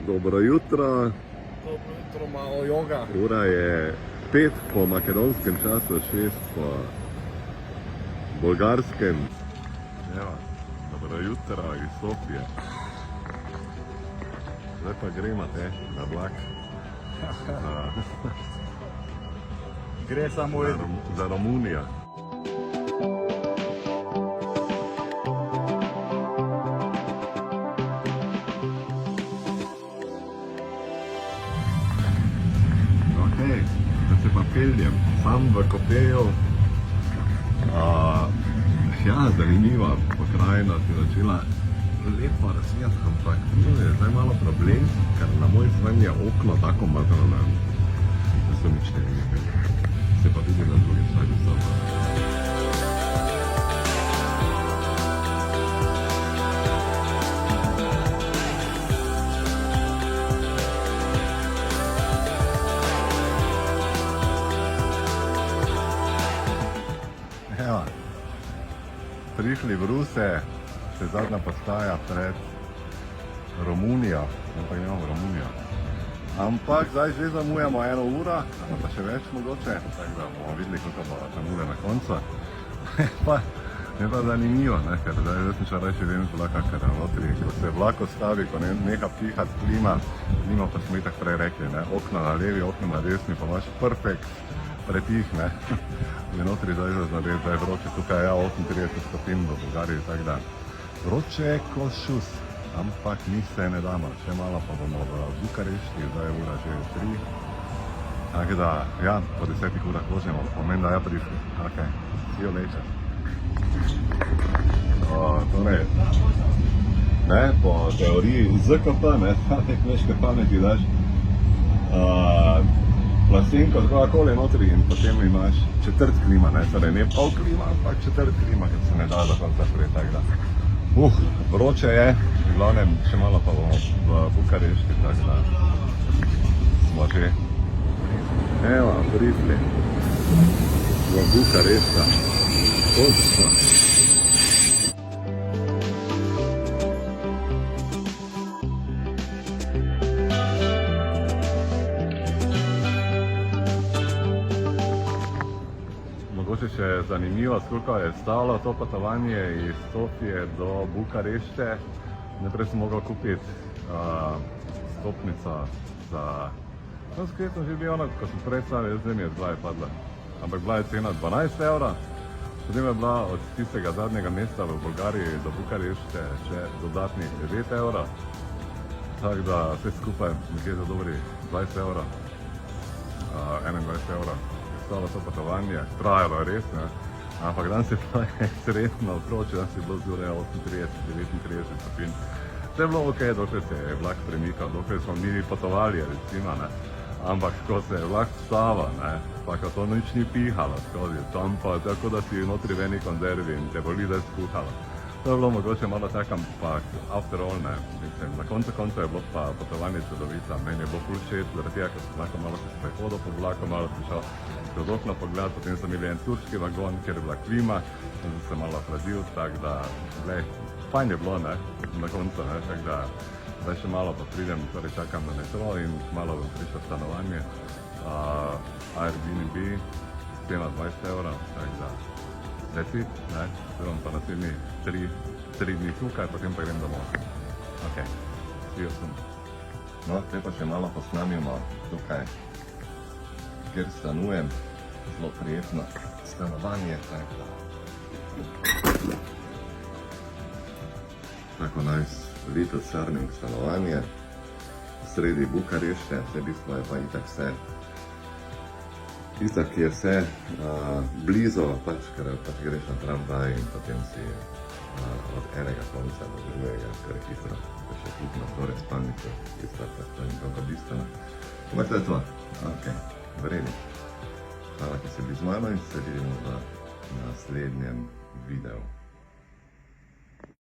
Dobro jutro. Dobro jutro, malo joga. Ura je 5 po makedonskem času, 6 po bolgarskem. Evo, dobro jutro iz Sofije. Zdaj pa gremo na vlak. Gre samo za Romunijo. Zdaj se pa peljem, sam v Kopeju. Ja, zanimiva pokrajina se je začela lepo razvijati, ampak to je zdaj malo problem, ker na moji strani je okno tako mazano, da so nič ne vidi. Se pa vidi na drugi strani samo. Evo, prišli v Ruse, še zadnja postaja pred Romunijo, ampak imamo Romunijo. Ampak zdaj že zamujamo 1 uro, pa še več mogoče, tako da bomo videli, kako bo zamude na koncu. Je pa zanimivo, ker zdaj sem še reči vem z vlaka, ker notri, ko se vlak ostavi, ko neha pihati klima pa smo itak prej rekli, okno na levi, okno na desni, pa imaš perfekt pretih, je notri zdaj zaznadet, zdaj vroče, tukaj je 38 stopinj v Bolgariji, tako da vroče je ko šus, ampak mi se ne damo, še malo pa bomo v Bukarešti, zdaj je ura že 3, tako da, ja, po 10 urah vožnjamo, pomeni, da ja prišli, ok, see you later. Torej, po teoriji ZKP, te kmečke pameti daš, plastenko kakorkoli notri in potem imaš četrt klima, torej ne pol klima, ampak četrt klima, ker se ne da do konca prej, tako da. Vroče je, v glavnem še malo pa bomo v Bukarešti, tako da smo že. Evo, prišli v Bukarešta. Točno. Mogoče še zanimivo, koliko je stalo to potovanje iz Sofije do Bukarešte. Najprej sem mogel kupiti stopnico za... No, skaj sem že bil ono, ko sem prej sam, zdaj mi je zdaj padla. Ampak bila je cena 12 €, potem je bila od tistega zadnjega mesta v Bolgariji do Bukarešte še dodatnih 9 €. Tako da vse skupaj nekje za dobri 20 €, 21 €. Stalo to potovanje, trajalo res, ampak danes je to sredno vroče, danes je bilo zjutraj 38-39 stopinj. Vse je bilo ok, dokler se je vlak premikal, dokler smo mi potovali, recimo, ampak ko se je vlak vstava, pa ko to nič ni pihalo skozi, tam pa tako da si notri v eni konzervi in te boli zdaj skuhalo. To je bilo mogoče malo tako, ampak after all, mislim, na koncu je bilo pa potovanje čudovito, meni je bilo ful všeč, zaradi tega, ker sem lahko malo se sprehodil po vlaku, malo sem šel skozi okno pogledat, potem sem imeli en turški vagon, kjer je bila klima, sem se malo hladil, tako da, glej, fajn je bilo, na koncu, tako da, zdaj še malo pa pridem, torej čakam na metro in malo bom prišel stanovanje, Airbnb, cena 20 €, tako da, that's it, zdaj bom pa naslednji 3 dni tukaj, potem pa grem domov. Ok, see you soon. No, zdaj pa še malo posnamimo tukaj, kjer stanujem, zelo prijetno stanovanje, tako nice little surning stanovanje, sredi Bukarešte, v bistvu je pa itak vse, itak je vse blizu, ker greš na tramvaj in potem si od enega konca do drugega, kar je hitro, da še tudi na zgore spalnico, to je nekako bistveno. Ampak to je to, ok, v redu. Hvala, ki si bili z mano in se vidimo v naslednjem videu.